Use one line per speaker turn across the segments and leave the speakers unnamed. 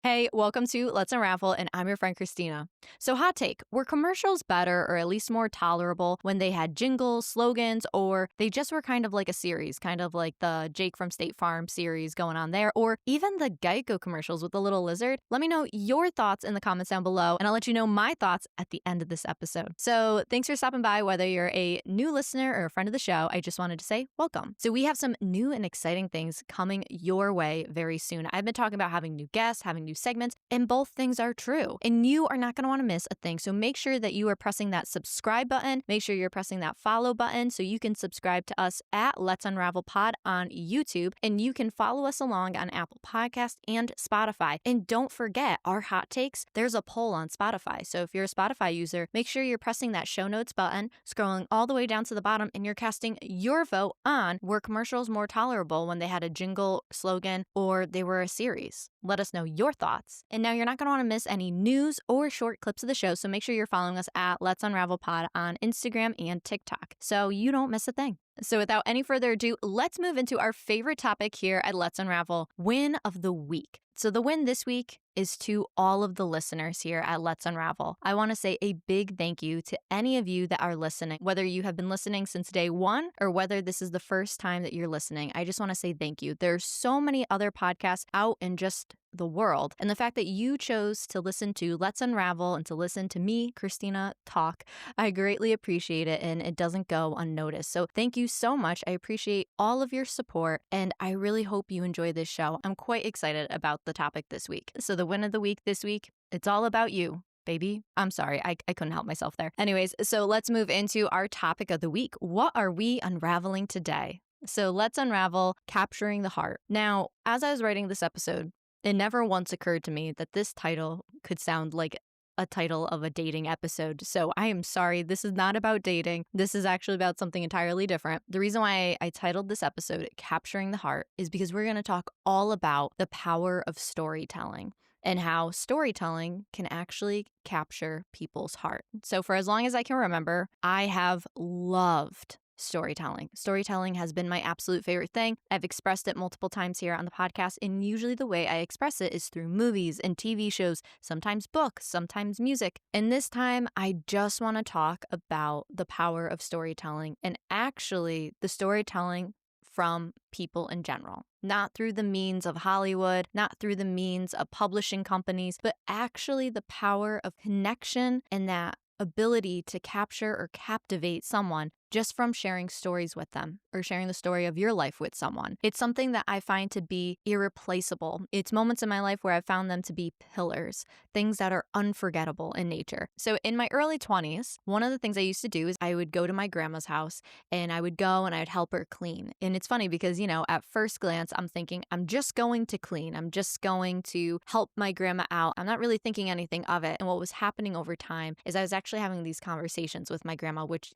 Hey, welcome to Let's Unravel, and I'm your friend Christina. So, hot take, were commercials better or at least more tolerable when they had jingles, slogans, or they just were kind of like a series, kind of like the Jake from State Farm series going on there, or even the Geico commercials with the little lizard? Let me know your thoughts in the comments down below, and I'll let you know my thoughts at the end of this episode. So, thanks for stopping by, whether you're a new listener or a friend of the show. I just wanted to say welcome. So, we have some new and exciting things coming your way very soon. I've been talking about having new guests, having new segments, and both things are true. And you are not going to want to miss a thing. So make sure that you are pressing that subscribe button. Make sure you're pressing that follow button so you can subscribe to us at Let's Unravel Pod on YouTube. And you can follow us along on Apple Podcasts and Spotify. And don't forget our hot takes. There's a poll on Spotify. So if you're a Spotify user, make sure you're pressing that show notes button, scrolling all the way down to the bottom, and you're casting your vote on were commercials more tolerable when they had a jingle, slogan, or they were a series. Let us know your thoughts. And now you're not going to want to miss any news or short clips of the show, so make sure you're following us at Let's Unravel Pod on Instagram and TikTok so you don't miss a thing. So without any further ado, let's move into our favorite topic here at Let's Unravel, win of the week. So the win this week is to all of the listeners here at Let's Unravel. I want to say a big thank you to any of you that are listening, whether you have been listening since day one or whether this is the first time that you're listening. I just want to say thank you. There's so many other podcasts out in just the world. And the fact that you chose to listen to Let's Unravel and to listen to me, Christina, talk, I greatly appreciate it, and it doesn't go unnoticed. So thank you so much. I appreciate all of your support, and I really hope you enjoy this show. I'm quite excited about the topic this week. So the win of the week this week, it's all about you, baby. I'm sorry, I couldn't help myself there. Anyways, so let's move into our topic of the week. What are we unraveling today? So let's unravel capturing the heart. Now, as I was writing this episode, it never once occurred to me that this title could sound like a title of a dating episode. So I am sorry, this is not about dating. This is actually about something entirely different. The reason why I titled this episode Capturing the Heart is because we're going to talk all about the power of storytelling and how storytelling can actually capture people's heart. So for as long as I can remember, I have loved storytelling. Storytelling has been my absolute favorite thing. I've expressed it multiple times here on the podcast, and usually the way I express it is through movies and TV shows, sometimes books, sometimes music. And this time, I just want to talk about the power of storytelling and actually the storytelling from people in general. Not through the means of Hollywood, not through the means of publishing companies, but actually the power of connection and that ability to capture or captivate someone just from sharing stories with them or sharing the story of your life with someone. It's something that I find to be irreplaceable. It's moments in my life where I've found them to be pillars, things that are unforgettable in nature. So in my early 20s, one of the things I used to do is I would go to my grandma's house and I would go and I'd help her clean. And it's funny because, at first glance, I'm thinking, I'm just going to clean. I'm just going to help my grandma out. I'm not really thinking anything of it. And what was happening over time is I was actually having these conversations with my grandma, which,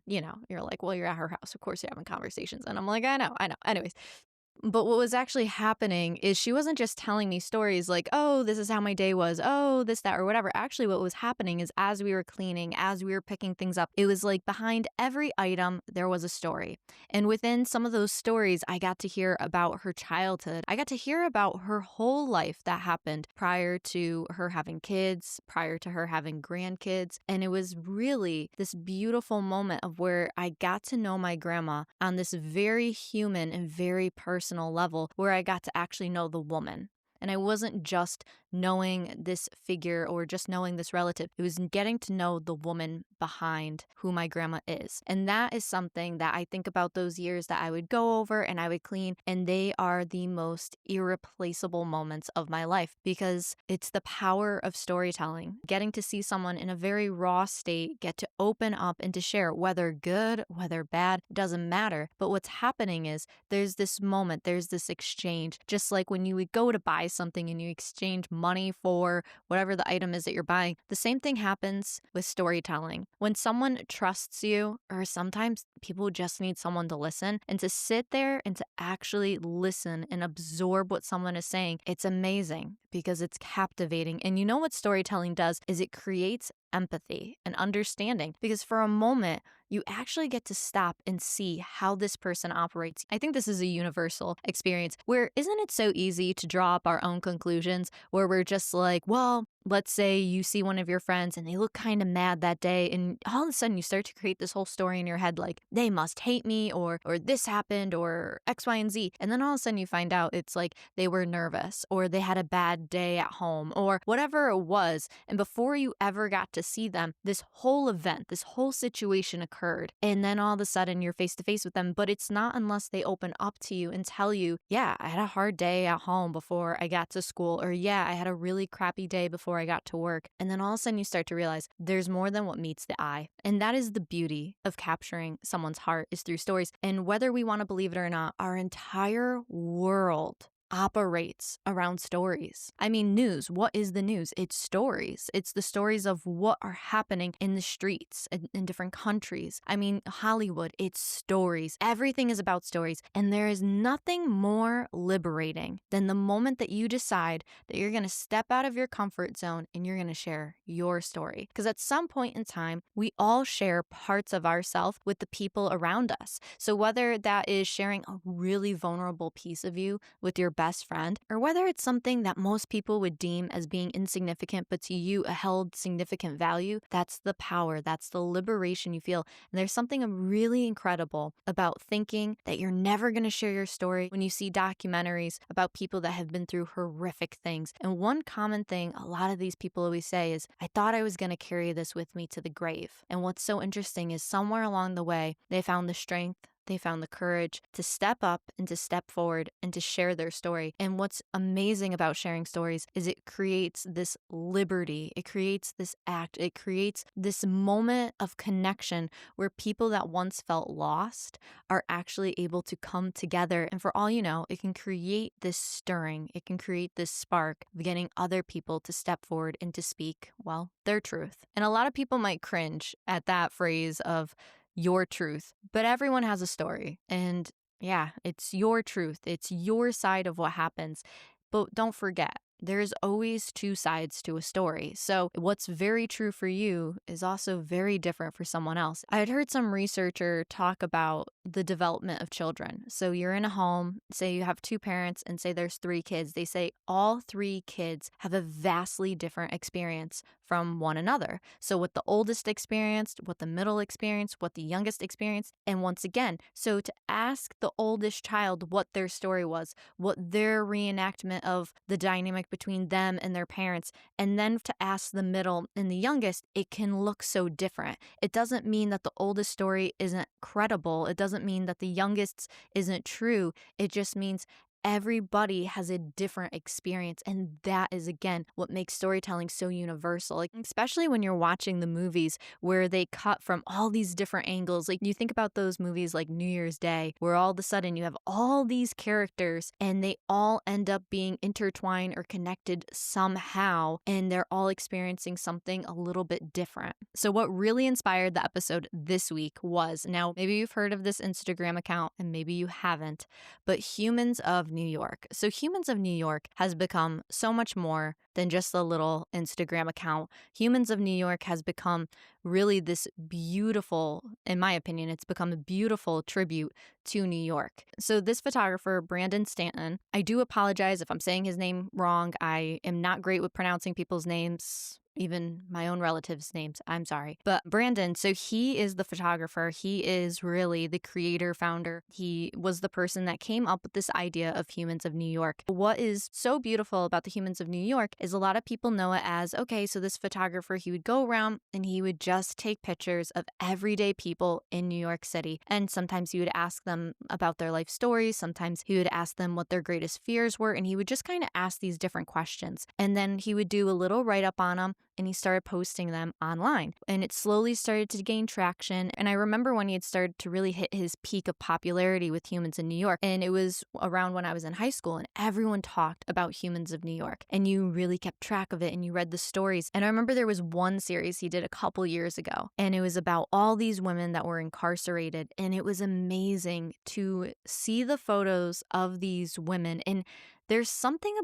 you're like, well, you're at her house. Of course you're having conversations. And I'm like, I know. Anyways. But what was actually happening is she wasn't just telling me stories like, oh, this is how my day was, oh, this, that, or whatever. Actually, what was happening is as we were cleaning, as we were picking things up, it was like behind every item, there was a story. And within some of those stories, I got to hear about her childhood. I got to hear about her whole life that happened prior to her having kids, prior to her having grandkids. And it was really this beautiful moment of where I got to know my grandma on this very human and very personal level where I got to actually know the woman. And I wasn't just knowing this figure or just knowing this relative. It was getting to know the woman behind who my grandma is. And that is something that I think about those years that I would go over and I would clean. And they are the most irreplaceable moments of my life because it's the power of storytelling. Getting to see someone in a very raw state get to open up and to share, whether good, whether bad, doesn't matter. But what's happening is there's this moment, there's this exchange, just like when you would go to buy something and you exchange money for whatever the item is that you're buying. The same thing happens with storytelling. When someone trusts you, or sometimes people just need someone to listen, and to sit there and to actually listen and absorb what someone is saying, it's amazing because it's captivating. And you know what storytelling does is it creates empathy and understanding, because for a moment, you actually get to stop and see how this person operates. I think this is a universal experience where isn't it so easy to draw up our own conclusions where we're just like, well, let's say you see one of your friends and they look kind of mad that day, and all of a sudden you start to create this whole story in your head like they must hate me or this happened or X, Y, and Z. And then all of a sudden you find out it's like they were nervous or they had a bad day at home or whatever it was. And before you ever got to see them, this whole event, this whole situation occurred. And then all of a sudden you're face to face with them. But it's not unless they open up to you and tell you, yeah, I had a hard day at home before I got to school, or yeah, I had a really crappy day before I got to work. And then all of a sudden you start to realize there's more than what meets the eye. And that is the beauty of capturing someone's heart, is through stories. And whether we want to believe it or not, our entire world operates around stories. I mean, news. What is the news? It's stories. It's the stories of what are happening in the streets in different countries. I mean, Hollywood, it's stories. Everything is about stories. And there is nothing more liberating than the moment that you decide that you're going to step out of your comfort zone and you're going to share your story. Because at some point in time, we all share parts of ourselves with the people around us. So whether that is sharing a really vulnerable piece of you with your best friend, or whether it's something that most people would deem as being insignificant, but to you held significant value, that's the power, that's the liberation you feel. And there's something really incredible about thinking that you're never going to share your story when you see documentaries about people that have been through horrific things. And one common thing a lot of these people always say is, I thought I was going to carry this with me to the grave. And what's so interesting is somewhere along the way, they found the strength, they found the courage to step up and to step forward and to share their story. And what's amazing about sharing stories is it creates this liberty. It creates this act. It creates this moment of connection where people that once felt lost are actually able to come together. And for all you know, it can create this stirring. It can create this spark of getting other people to step forward and to speak, well, their truth. And a lot of people might cringe at that phrase of your truth, but everyone has a story. And yeah, it's your truth. It's your side of what happens. But don't forget, there's always two sides to a story. So what's very true for you is also very different for someone else. I had heard some researcher talk about the development of children. So you're in a home, say you have two parents and say there's three kids. They say all three kids have a vastly different experience from one another. So what the oldest experienced, what the middle experienced, what the youngest experienced. And once again, so to ask the oldest child what their story was, what their reenactment of the dynamic between them and their parents, and then to ask the middle and the youngest, it can look so different. It doesn't mean that the oldest story isn't credible. It doesn't mean that the youngest's isn't true. It just means everybody has a different experience. And that is, again, what makes storytelling so universal. Like, especially when you're watching the movies where they cut from all these different angles. Like, you think about those movies like New Year's Day, where all of a sudden you have all these characters and they all end up being intertwined or connected somehow, and they're all experiencing something a little bit different. So what really inspired the episode this week was, now maybe you've heard of this Instagram account and maybe you haven't, but Humans of New York. So Humans of New York has become so much more than just a little Instagram account. Humans of New York has become really this beautiful, in my opinion, it's become a beautiful tribute to New York. So this photographer, Brandon Stanton, I do apologize if I'm saying his name wrong. I am not great with pronouncing people's names, even my own relatives' names. I'm sorry. But Brandon, so he is the photographer. He is really the creator, founder. He was the person that came up with this idea of Humans of New York. What is so beautiful about the Humans of New York is a lot of people know it as, okay, so this photographer, he would go around and he would just take pictures of everyday people in New York City. And sometimes he would ask them about their life stories. Sometimes he would ask them what their greatest fears were. And he would just kind of ask these different questions. And then he would do a little write-up on them, and he started posting them online. And it slowly started to gain traction. And I remember when he had started to really hit his peak of popularity with Humans in New York. And it was around when I was in high school, and everyone talked about Humans of New York. And you really kept track of it, and you read the stories. And I remember there was one series he did a couple years ago, and it was about all these women that were incarcerated. And it was amazing to see the photos of these women. And there's something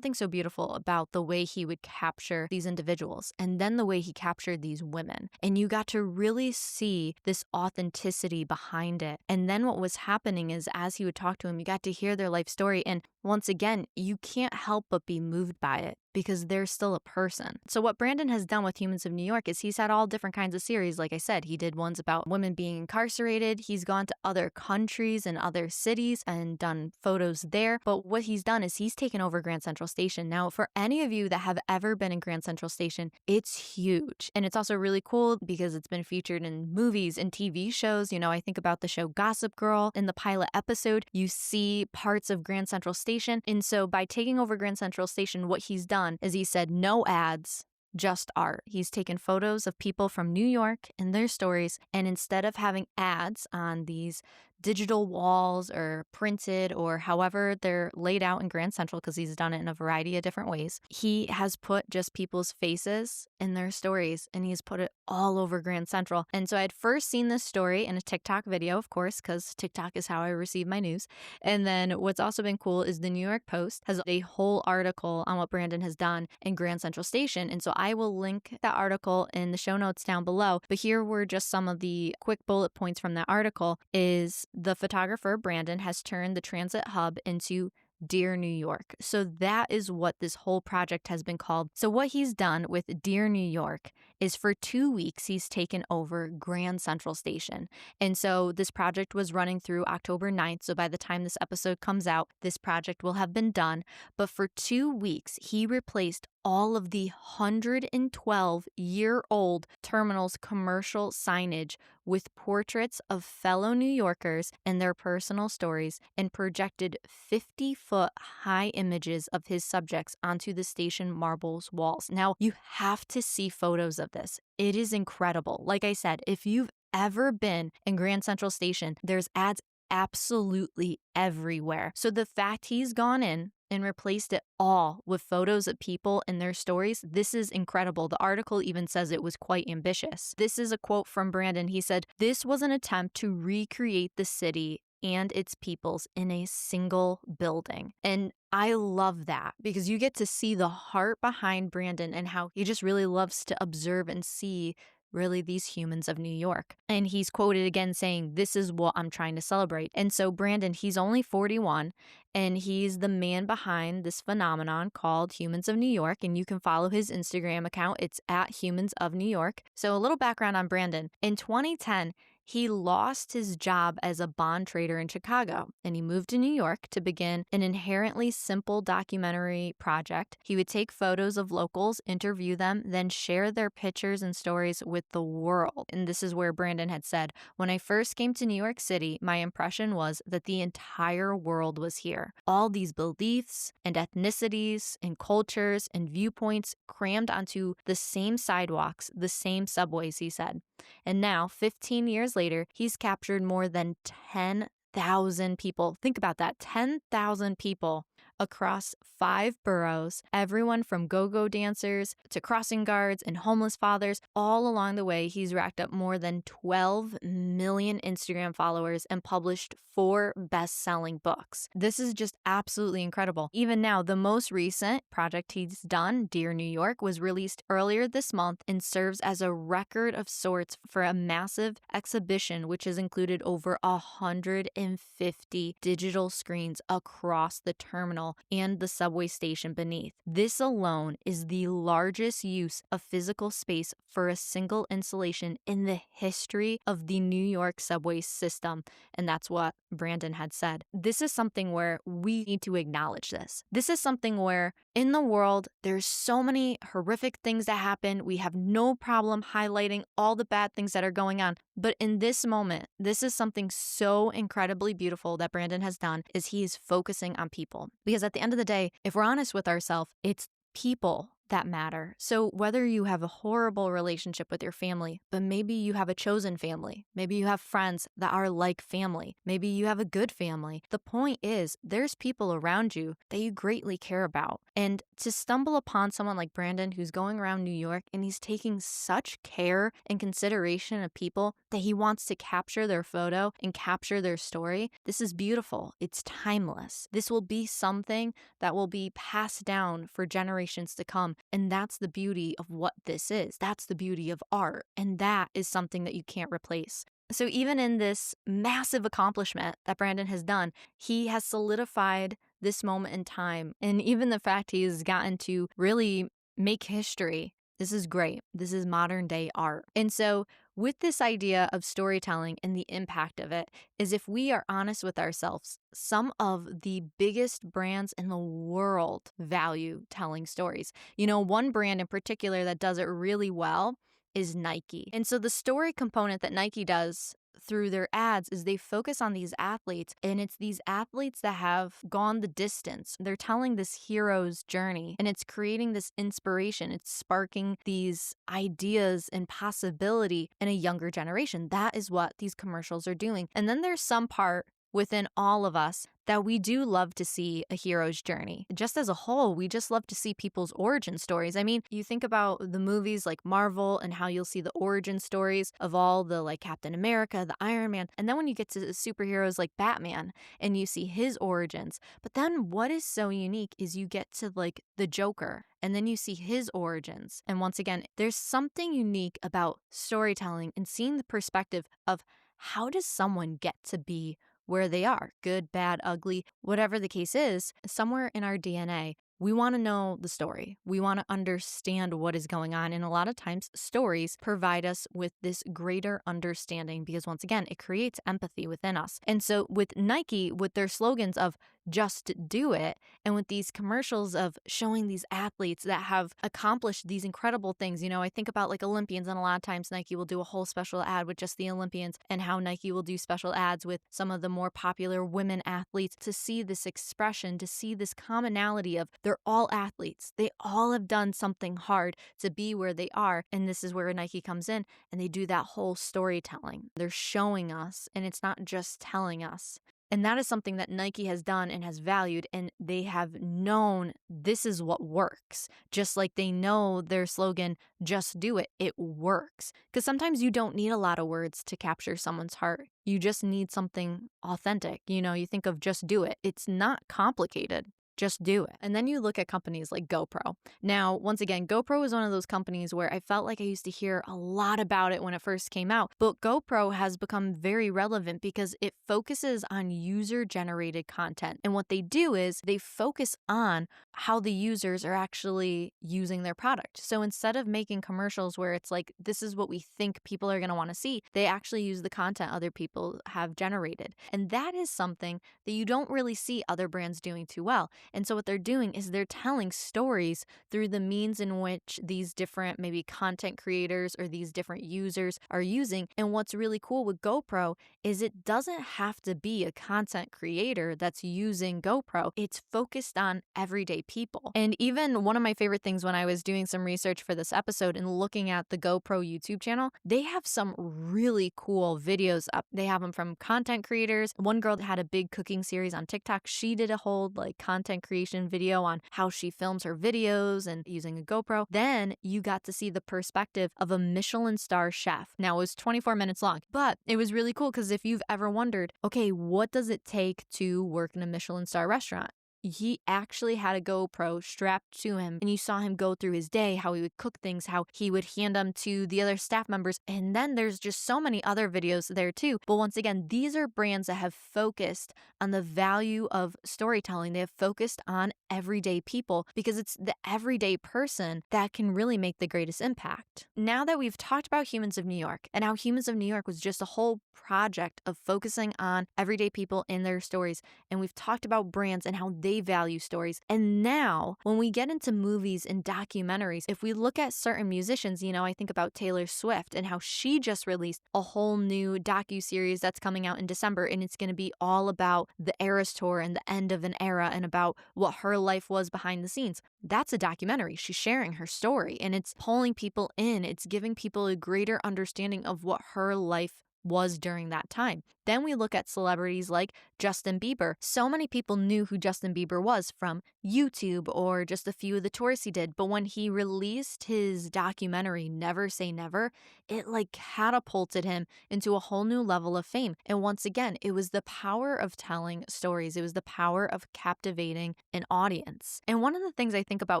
so beautiful about the way he would capture these individuals and then the way he captured these women. And you got to really see this authenticity behind it. And then what was happening is as he would talk to him, you got to hear their life story. And once again, you can't help but be moved by it because they're still a person. So what Brandon has done with Humans of New York is he's had all different kinds of series. Like I said, he did ones about women being incarcerated. He's gone to other countries and other cities and done photos there. But what he's done is he's taken over Grand Central Station. Now, for any of you that have ever been in Grand Central Station, it's huge. And it's also really cool because it's been featured in movies and TV shows. You know, I think about the show Gossip Girl. In the pilot episode, you see parts of Grand Central Station. And so by taking over Grand Central Station, what he's done is he said no ads, just art. He's taken photos of people from New York and their stories, and instead of having ads on these digital walls or printed or however they're laid out in Grand Central, because he's done it in a variety of different ways, he has put just people's faces and their stories, and he's put it all over Grand Central. And so I had first seen this story in a TikTok video, of course, because TikTok is how I receive my news. And then what's also been cool is the New York Post has a whole article on what Brandon has done in Grand Central Station. And so I will link that article in the show notes down below. But here were just some of the quick bullet points from that article. Is the photographer Brandon has turned the transit hub into Dear New York. So that is what this whole project has been called. So what he's done with Dear New York is for 2 weeks, he's taken over Grand Central Station. And so this project was running through October 9th. So by the time this episode comes out, this project will have been done. But for 2 weeks, he replaced all of the 112-year-old terminal's commercial signage with portraits of fellow New Yorkers and their personal stories, and projected 50-foot high images of his subjects onto the station marble's walls. Now, you have to see photos of this. It is incredible. Like I said, if you've ever been in Grand Central Station, there's ads absolutely everywhere. So the fact he's gone in and replaced it all with photos of people and their stories, this is incredible. The article even says it was quite ambitious. This is a quote from Brandon. He said, "This was an attempt to recreate the city and its peoples in a single building." And I love that because you get to see the heart behind Brandon and how he just really loves to observe and see really these humans of New York. And he's quoted again saying, "This is what I'm trying to celebrate." And so Brandon, he's only 41 and he's the man behind this phenomenon called Humans of New York. And you can follow his Instagram account. It's at Humans of New York. So a little background on Brandon. In 2010, he lost his job as a bond trader in Chicago, and he moved to New York to begin an inherently simple documentary project. He would take photos of locals, interview them, then share their pictures and stories with the world. And this is where Brandon had said, "When I first came to New York City, my impression was that the entire world was here. All these beliefs and ethnicities and cultures and viewpoints crammed onto the same sidewalks, the same subways," he said. And now, 15 years later, he's captured more than 10,000 people. Think about that, 10,000 people across 5 boroughs, everyone from go-go dancers to crossing guards and homeless fathers. All along the way, he's racked up more than 12 million Instagram followers and published 4 best-selling books. This is just absolutely incredible. Even now, the most recent project he's done, Dear New York, was released earlier this month and serves as a record of sorts for a massive exhibition which has included over 150 digital screens across the terminal and the subway station beneath. This alone is the largest use of physical space for a single installation in the history of the New York subway system. And that's what Brandon had said. This is something where we need to acknowledge this. This is something where in the world, there's so many horrific things that happen. We have no problem highlighting all the bad things that are going on. But in this moment, this is something so incredibly beautiful that Brandon has done is he is focusing on people. Because at the end of the day, if we're honest with ourselves, it's people that matter. So whether you have a horrible relationship with your family, but maybe you have a chosen family, maybe you have friends that are like family, maybe you have a good family. The point is there's people around you that you greatly care about. And to stumble upon someone like Brandon who's going around New York and he's taking such care and consideration of people that he wants to capture their photo and capture their story, this is beautiful. It's timeless. This will be something that will be passed down for generations to come. And that's the beauty of what this is. That's the beauty of art. And that is something that you can't replace. So even in this massive accomplishment that Brandon has done, he has solidified this moment in time. And even the fact he has gotten to really make history. This is great. This is modern day art. And so with this idea of storytelling and the impact of it is if we are honest with ourselves, some of the biggest brands in the world value telling stories. You know, one brand in particular that does it really well is Nike. And so the story component that Nike does through their ads is they focus on these athletes, and it's these athletes that have gone the distance. They're telling this hero's journey, and it's creating this inspiration. It's sparking these ideas and possibility in a younger generation. That is what these commercials are doing. And then there's some part within all of us that we do love to see a hero's journey. Just as a whole, we just love to see people's origin stories. I mean, you think about the movies like Marvel and how you'll see the origin stories of all the like Captain America, the Iron Man. And then when you get to superheroes like Batman and you see his origins. But then what is so unique is you get to like the Joker and then you see his origins. And once again, there's something unique about storytelling and seeing the perspective of how does someone get to be where they are, good, bad, ugly, whatever the case is, somewhere in our DNA, we want to know the story. We want to understand what is going on. And a lot of times stories provide us with this greater understanding because once again, it creates empathy within us. And so with Nike, with their slogans of just do it, and with these commercials of showing these athletes that have accomplished these incredible things, you know, I think about like Olympians, and a lot of times Nike will do a whole special ad with just the Olympians and how Nike will do special ads with some of the more popular women athletes to see this expression, to see this commonality of they're all athletes. They all have done something hard to be where they are. And this is where Nike comes in and they do that whole storytelling. They're showing us, and it's not just telling us. And that is something that Nike has done and has valued, and they have known this is what works. Just like they know their slogan, just do it, it works. Because sometimes you don't need a lot of words to capture someone's heart. You just need something authentic. You know, you think of just do it. It's not complicated. Just do it. And then you look at companies like GoPro. Now, once again, GoPro is one of those companies where I felt like I used to hear a lot about it when it first came out. But GoPro has become very relevant because it focuses on user-generated content. And what they do is they focus on how the users are actually using their product. So instead of making commercials where it's like, this is what we think people are going to want to see, they actually use the content other people have generated. And that is something that you don't really see other brands doing too well. And so what they're doing is they're telling stories through the means in which these different maybe content creators or these different users are using. And what's really cool with GoPro is it doesn't have to be a content creator that's using GoPro. It's focused on everyday people. And even one of my favorite things when I was doing some research for this episode and looking at the GoPro YouTube channel, they have some really cool videos up. They have them from content creators. One girl had a big cooking series on TikTok. She did a whole like content creation video on how she films her videos and using a GoPro. Then you got to see the perspective of a Michelin star chef. Now it was 24 minutes long, but it was really cool because if you've ever wondered, okay, what does it take to work in a Michelin star restaurant? He actually had a GoPro strapped to him and you saw him go through his day, how he would cook things, how he would hand them to the other staff members. And then there's just so many other videos there too. But once again, these are brands that have focused on the value of storytelling. They have focused on everyday people because it's the everyday person that can really make the greatest impact. Now that we've talked about Humans of New York and how Humans of New York was just a whole project of focusing on everyday people in their stories, and we've talked about brands and how they they value stories. And now when we get into movies and documentaries, if we look at certain musicians, I think about Taylor Swift and how she just released a whole new docuseries that's coming out in December, and it's going to be all about the Eras Tour and the end of an era and about what her life was behind the scenes. That's a documentary. She's sharing her story and it's pulling people in. It's giving people a greater understanding of what her life was during that time. Then we look at celebrities like Justin Bieber. So many people knew who Justin Bieber was from YouTube or just a few of the tours he did. But when he released his documentary, Never Say Never, it catapulted him into a whole new level of fame. And once again, it was the power of telling stories. It was the power of captivating an audience. And one of the things I think about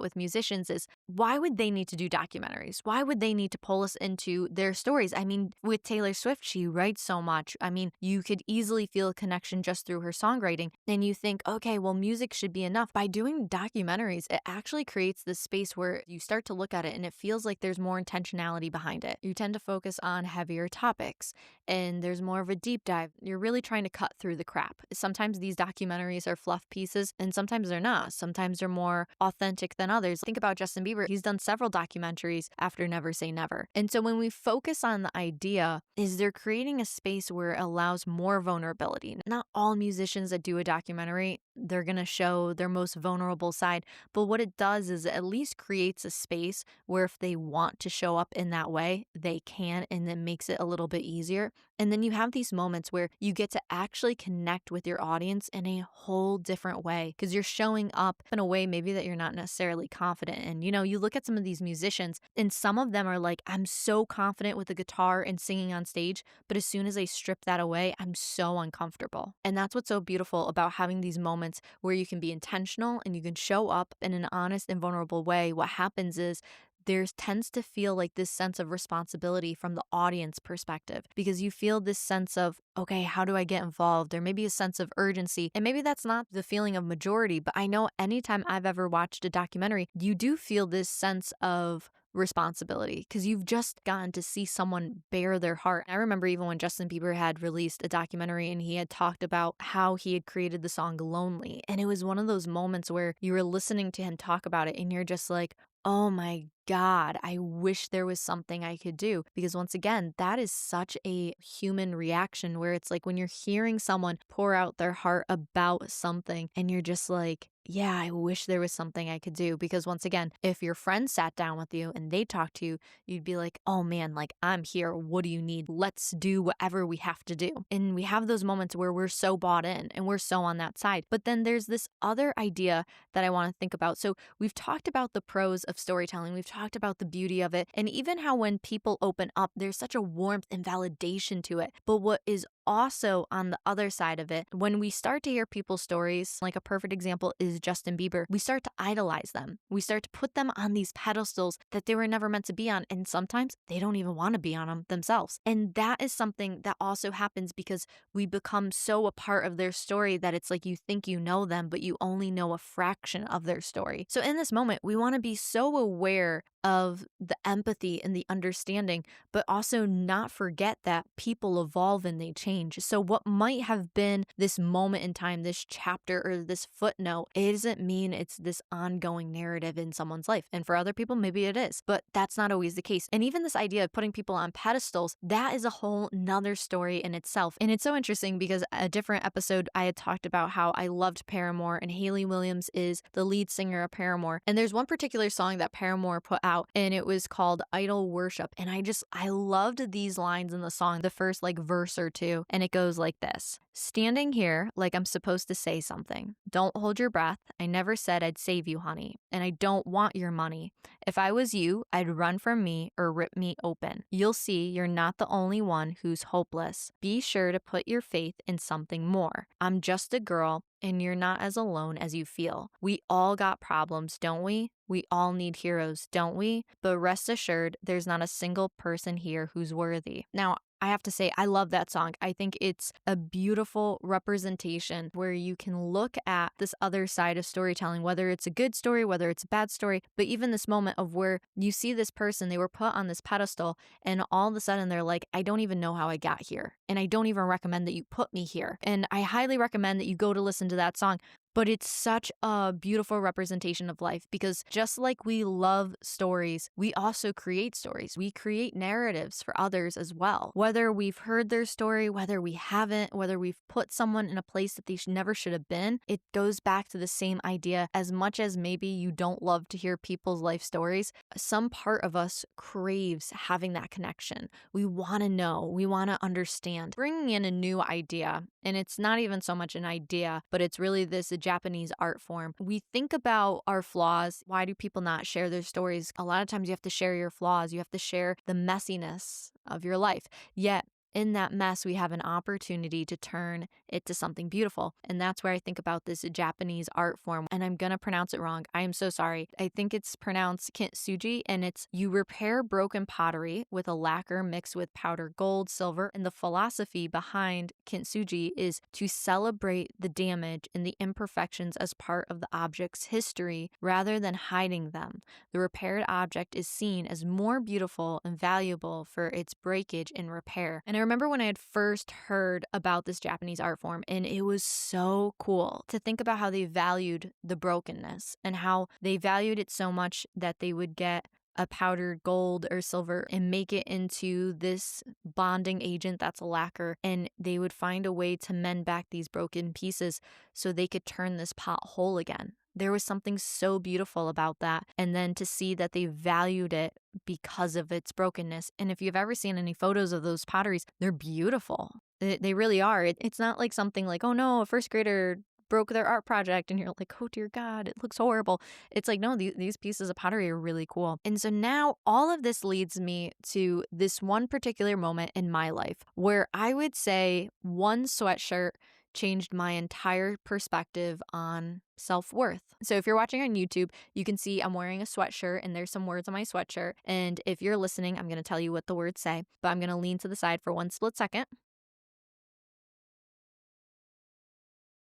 with musicians is, why would they need to do documentaries? Why would they need to pull us into their stories? I mean, with Taylor Swift, she writes so much. I mean, you could easily feel a connection just through her songwriting. And you think, okay, well, music should be enough. By doing documentaries, it actually creates this space where you start to look at it and it feels like there's more intentionality behind it. You tend to focus on heavier topics and there's more of a deep dive. You're really trying to cut through the crap. Sometimes these documentaries are fluff pieces and sometimes they're not. Sometimes they're more authentic than others. Think about Justin Bieber. He's done several documentaries after Never Say Never. And so when we focus on the idea, is they're creating a space where it allows more vulnerability. Not all musicians that do a documentary, they're going to show their most vulnerable side. But what it does is it at least creates a space where if they want to show up in that way, they can, and it makes it a little bit easier. And then you have these moments where you get to actually connect with your audience in a whole different way because you're showing up in a way maybe that you're not necessarily confident in. You look at some of these musicians and some of them are like, I'm so confident with the guitar and singing on stage, but as soon as I strip that away, I'm so uncomfortable. And that's what's so beautiful about having these moments where you can be intentional and you can show up in an honest and vulnerable way. What happens is there tends to feel like this sense of responsibility from the audience perspective because you feel this sense of, okay, how do I get involved? There may be a sense of urgency. And maybe that's not the feeling of majority, but I know anytime I've ever watched a documentary, you do feel this sense of responsibility because you've just gotten to see someone bare their heart. I remember even when Justin Bieber had released a documentary and he had talked about how he had created the song Lonely. And it was one of those moments where you were listening to him talk about it and you're just like, oh my God, I wish there was something I could do. Because once again, that is such a human reaction where it's like when you're hearing someone pour out their heart about something and you're just like, yeah, I wish there was something I could do. Because once again, if your friend sat down with you and they talked to you, you'd be like, oh man, I'm here. What do you need? Let's do whatever we have to do. And we have those moments where we're so bought in and we're so on that side. But then there's this other idea that I want to think about. So we've talked about the pros of storytelling. We've talked about the beauty of it. And even how when people open up, there's such a warmth and validation to it. But what is also on the other side of it, when we start to hear people's stories, like a perfect example is Justin Bieber, we start to idolize them. We start to put them on these pedestals that they were never meant to be on. And sometimes they don't even want to be on them themselves. And that is something that also happens because we become so a part of their story that it's like you think you know them, but you only know a fraction of their story. So in this moment, we want to be so aware of the empathy and the understanding, but also not forget that people evolve and they change. So what might have been this moment in time, this chapter or this footnote, it doesn't mean it's this ongoing narrative in someone's life. And for other people, maybe it is, but that's not always the case. And even this idea of putting people on pedestals, that is a whole nother story in itself. And it's so interesting because a different episode, I had talked about how I loved Paramore and Hayley Williams is the lead singer of Paramore. And there's one particular song that Paramore put out and it was called Idol Worship. And I loved these lines in the song, the first verse or two. And it goes like this: standing here like I'm supposed to say something. Don't hold your breath. I never said I'd save you, honey. And I don't want your money. If I was you, I'd run from me or rip me open. You'll see you're not the only one who's hopeless. Be sure to put your faith in something more. I'm just a girl and you're not as alone as you feel. We all got problems, don't we? We all need heroes, don't we? But rest assured, there's not a single person here who's worthy. Now, I have to say, I love that song. I think it's a beautiful representation where you can look at this other side of storytelling, whether it's a good story, whether it's a bad story, but even this moment of where you see this person, they were put on this pedestal and all of a sudden they're like, I don't even know how I got here. And I don't even recommend that you put me here. And I highly recommend that you go to listen to that song. But it's such a beautiful representation of life because just like we love stories, we also create stories. We create narratives for others as well. Whether we've heard their story, whether we haven't, whether we've put someone in a place that they never should have been, it goes back to the same idea. As much as maybe you don't love to hear people's life stories, some part of us craves having that connection. We want to know, we want to understand. Bringing in a new idea, and it's not even so much an idea, but it's really this Japanese art form. We think about our flaws. Why do people not share their stories? A lot of times you have to share your flaws. You have to share the messiness of your life. Yet in that mess, we have an opportunity to turn it to something beautiful. And that's where I think about this Japanese art form. And I'm going to pronounce it wrong. I am so sorry. I think it's pronounced kintsugi, and it's you repair broken pottery with a lacquer mixed with powdered gold, silver. And the philosophy behind kintsugi is to celebrate the damage and the imperfections as part of the object's history rather than hiding them. The repaired object is seen as more beautiful and valuable for its breakage and repair. And I remember when I had first heard about this Japanese art form, and it was so cool to think about how they valued the brokenness and how they valued it so much that they would get a powdered gold or silver and make it into this bonding agent that's a lacquer, and they would find a way to mend back these broken pieces so they could turn this pot whole again. There was something so beautiful about that. And then to see that they valued it because of its brokenness. And if you've ever seen any photos of those potteries, they're beautiful. They really are. It's not like something like, oh no, a first grader broke their art project and you're like, oh dear God, it looks horrible. It's like, no, these pieces of pottery are really cool. And so now all of this leads me to this one particular moment in my life where I would say one sweatshirt changed my entire perspective on self-worth. So if you're watching on YouTube, you can see I'm wearing a sweatshirt and there's some words on my sweatshirt. And if you're listening, I'm going to tell you what the words say, but I'm going to lean to the side for one split second.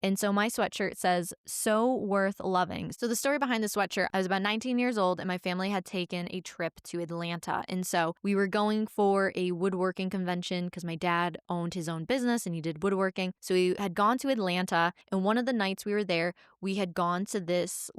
And so my sweatshirt says, so worth loving. So the story behind the sweatshirt, I was about 19 years old and my family had taken a trip to Atlanta. And so we were going for a woodworking convention because my dad owned his own business and he did woodworking. So we had gone to Atlanta, and one of the nights we were there, we had gone to this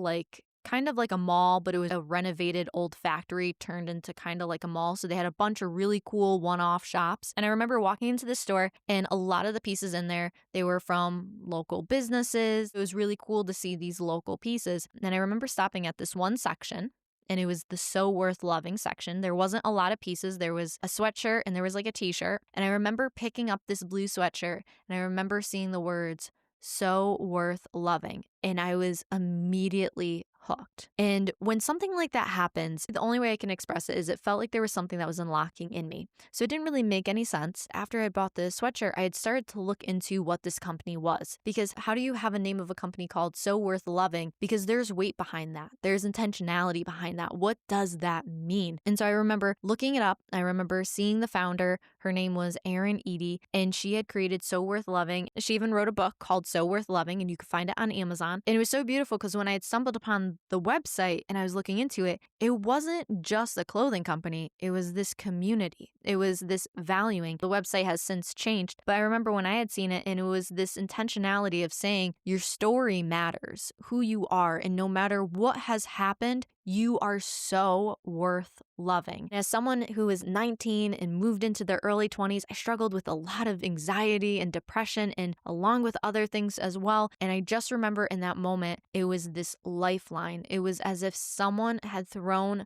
kind of like a mall, but it was a renovated old factory turned into kind of like a mall. So they had a bunch of really cool one-off shops. And I remember walking into the store, and a lot of the pieces in there, they were from local businesses. It was really cool to see these local pieces. And I remember stopping at this one section, and it was the so worth loving section. There wasn't a lot of pieces. There was a sweatshirt and there was like a t-shirt. And I remember picking up this blue sweatshirt, and I remember seeing the words, so worth loving. And I was immediately hooked. And when something like that happens, the only way I can express it is it felt like there was something that was unlocking in me. So it didn't really make any sense. After I bought the sweatshirt, I had started to look into what this company was. Because how do you have a name of a company called So Worth Loving? Because there's weight behind that. There's intentionality behind that. What does that mean? And so I remember looking it up. I remember seeing the founder. Her name was Erin Eady, and she had created So Worth Loving. She even wrote a book called So Worth Loving, and you can find it on Amazon. And it was so beautiful because when I had stumbled upon the website and I was looking into it, it wasn't just a clothing company. It was this community. It was this valuing. The website has since changed, but I remember when I had seen it, and it was this intentionality of saying your story matters, who you are, and no matter what has happened, you are so worth loving. As someone who is 19 and moved into their early 20s, I struggled with a lot of anxiety and depression, and along with other things as well. And I just remember in that moment, it was this lifeline. It was as if someone had thrown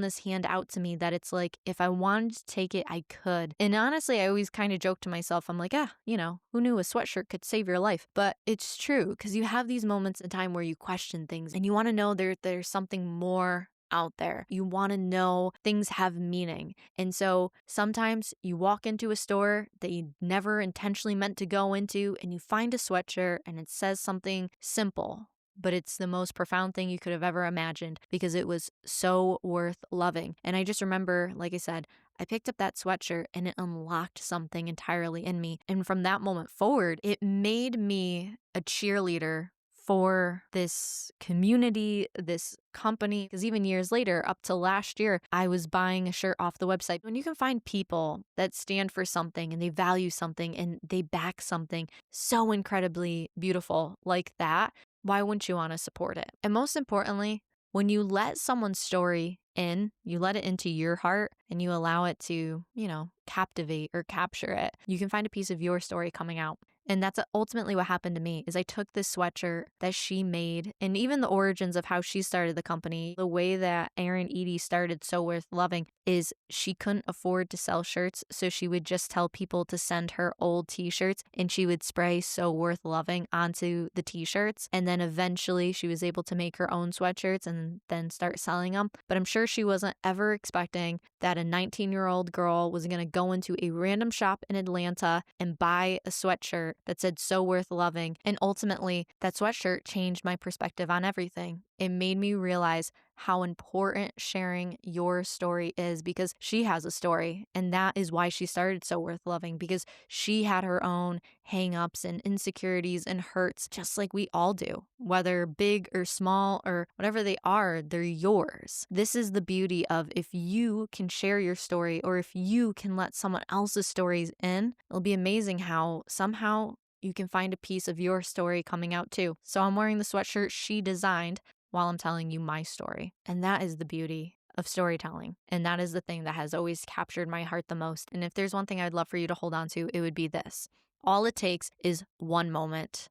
this hand out to me that it's like, if I wanted to take it, I could. And honestly, I always kind of joke to myself, I'm like, who knew a sweatshirt could save your life? But it's true, because you have these moments in time where you question things and you want to know there's something more out there. You want to know things have meaning. And so sometimes you walk into a store that you never intentionally meant to go into, and you find a sweatshirt and it says something simple, but it's the most profound thing you could have ever imagined because it was so worth loving. And I just remember, like I said, I picked up that sweatshirt and it unlocked something entirely in me. And from that moment forward, it made me a cheerleader for this community, this company. Because even years later, up to last year, I was buying a shirt off the website. When you can find people that stand for something and they value something and they back something so incredibly beautiful like that, why wouldn't you want to support it? And most importantly, when you let someone's story in, you let it into your heart and you allow it to, captivate or capture it, you can find a piece of your story coming out. And that's ultimately what happened to me is I took this sweatshirt that she made and even the origins of how she started the company. The way that Erin Eady started So Worth Loving is she couldn't afford to sell shirts. So she would just tell people to send her old t-shirts and she would spray So Worth Loving onto the t-shirts. And then eventually she was able to make her own sweatshirts and then start selling them. But I'm sure she wasn't ever expecting that a 19-year-old girl was going to go into a random shop in Atlanta and buy a sweatshirt that said So Worth Loving. And ultimately, that sweatshirt changed my perspective on everything. It made me realize how important sharing your story is because she has a story. And that is why she started So Worth Loving, because she had her own hangups and insecurities and hurts, just like we all do. Whether big or small or whatever they are, they're yours. This is the beauty of if you can share your story or if you can let someone else's stories in, it'll be amazing how somehow you can find a piece of your story coming out too. So I'm wearing the sweatshirt she designed while I'm telling you my story. And that is the beauty of storytelling. And that is the thing that has always captured my heart the most. And if there's one thing I'd love for you to hold on to, it would be this. All it takes is one moment,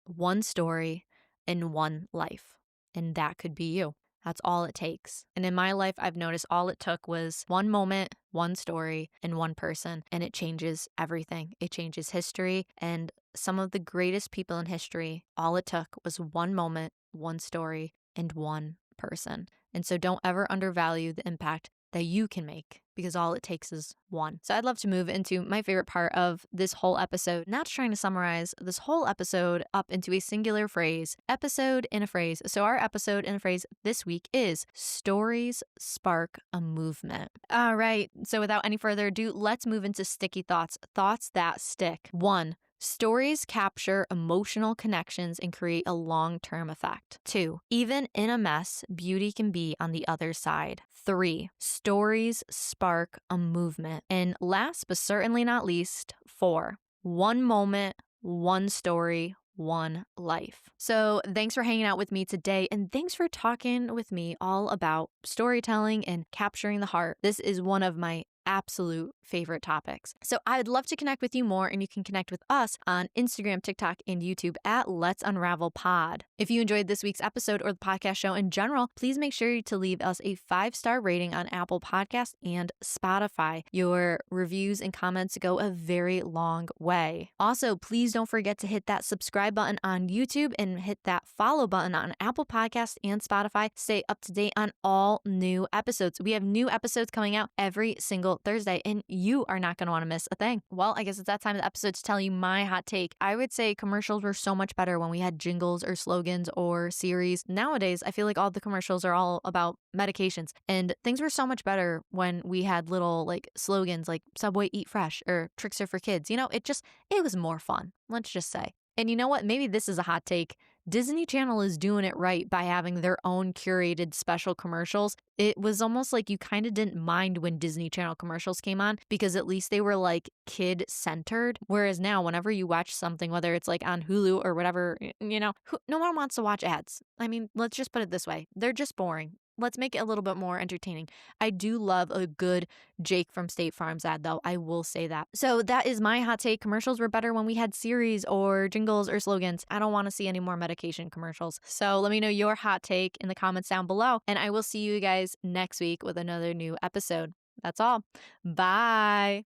one story, and one life. And that could be you. That's all it takes. And in my life, I've noticed all it took was one moment, one story, and one person. And it changes everything. It changes history. And some of the greatest people in history, all it took was one moment, one story, and one person. And so don't ever undervalue the impact that you can make because all it takes is one. So I'd love to move into my favorite part of this whole episode. Now trying to summarize this whole episode up into a singular phrase, episode in a phrase. So our episode in a phrase this week is stories spark a movement. All right. So without any further ado, let's move into sticky thoughts, thoughts that stick. 1. Stories capture emotional connections and create a long-term effect. 2. Even in a mess, beauty can be on the other side. 3. Stories spark a movement. And last but certainly not least, 4. One moment, one story, one life. So thanks for hanging out with me today and thanks for talking with me all about storytelling and capturing the heart. This is one of my absolute favorite topics. So I'd love to connect with you more and you can connect with us on Instagram, TikTok, and YouTube at Let's Unravel Pod. If you enjoyed this week's episode or the podcast show in general, please make sure to leave us a 5-star rating on Apple Podcasts and Spotify. Your reviews and comments go a very long way. Also, please don't forget to hit that subscribe button on YouTube and hit that follow button on Apple Podcasts and Spotify. Stay up to date on all new episodes. We have new episodes coming out every single Thursday, and you are not going to want to miss a thing. Well, I guess it's that time of the episode to tell you my hot take. I would say commercials were so much better when we had jingles or slogans or series. Nowadays, I feel like all the commercials are all about medications, and things were so much better when we had little slogans like Subway Eat Fresh or Tricks are for kids. It was more fun. Let's just say. And you know what? Maybe this is a hot take. Disney Channel is doing it right by having their own curated special commercials. It was almost like you kind of didn't mind when Disney Channel commercials came on because at least they were kid-centered. Whereas now, whenever you watch something, whether it's on Hulu or whatever, no one wants to watch ads. I mean, let's just put it this way. They're just boring. Let's make it a little bit more entertaining. I do love a good Jake from State Farm's ad, though. I will say that. So that is my hot take. Commercials were better when we had series or jingles or slogans. I don't want to see any more medication commercials. So let me know your hot take in the comments down below. And I will see you guys next week with another new episode. That's all. Bye.